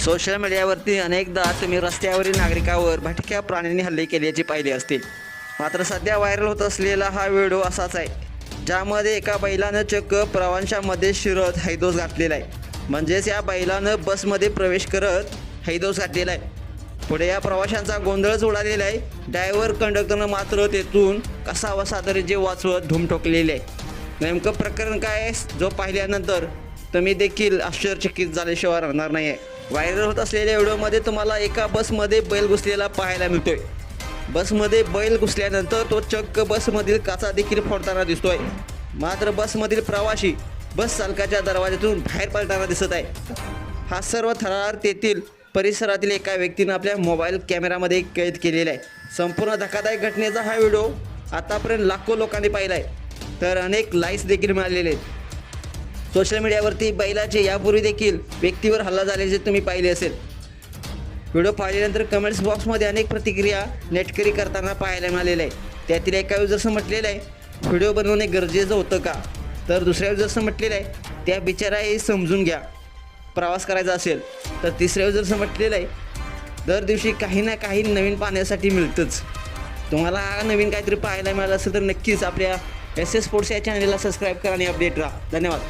Social मीडियावरती अनेकदा तुम्ही रस्त्यावरील नागरिकांवर भटक्या प्राण्यांनी हल्ले केल्याचे पाहिले असतील. मात्र सध्या व्हायरल होत असलेला हा व्हिडिओ असाच आहे, ज्यामध्ये एका बैलानं चक्क प्रवाशांमध्ये शिरत हैदोस घातलेला आहे. म्हणजेच या बैलानं बसमध्ये प्रवेश करत हैदोस घातलेला आहे. पुढे या प्रवाशांचा गोंधळच उडालेला आहे. ड्रायव्हर कंडक्टरनं मात्र तेथून कसा वसा तरी जे वाचवत धूम ठोकलेले आहे. नेमकं प्रकरण काय आहे, जो पाहिल्यानंतर तुम्ही देखील आश्चर्यचकित झाल्याशिवाय राहणार नाही आहे. व्हायरल होत असलेल्या व्हिडिओमध्ये तुम्हाला एका बसमध्ये बैल घुसलेला पाहायला मिळतोय. बसमध्ये बैल घुसल्यानंतर तो चक्क बसमधील काचा देखील फोडताना दिसतोय. मात्र बसमधील प्रवाशी बस चालकाच्या दरवाजातून बाहेर पडताना दिसत आहे. हा सर्व थरार तेथील परिसरातील एका व्यक्तीनं आपल्या मोबाईल कॅमेरामध्ये कैद केलेला आहे. संपूर्ण धक्कादायक घटनेचा हा व्हिडिओ आतापर्यंत लाखो लोकांनी पाहिला आहे, तर अनेक लाईक्स देखील मिळालेले आहेत. सोशल मीडियावरती बैलाचे यापूर्वी देखील व्यक्तीवर हल्ला झाल्याचे तुम्ही पाहिले असेल. व्हिडिओ पाहिल्यानंतर कमेंट्स बॉक्समध्ये अनेक प्रतिक्रिया नेटकरी करताना पाहायला मिळालेल्या आहे. त्यातील एका युजर्सनं म्हटलेलं आहे, व्हिडिओ बनवणे गरजेचं होतं का? तर दुसऱ्या युजर्सनं म्हटलेलं आहे, त्या बिचाराही समजून घ्या, प्रवास करायचा असेल. तर तिसऱ्या युजर्सनं म्हटलेलं आहे, दर दिवशी काही ना काही नवीन पाहण्यासाठी मिळतंच. तुम्हाला नवीन काहीतरी पाहायला मिळालं असेल तर नक्कीच आपल्या SS स्पोर्ट्स या चॅनलला सबस्क्राईब करा आणि अपडेट राहा. धन्यवाद.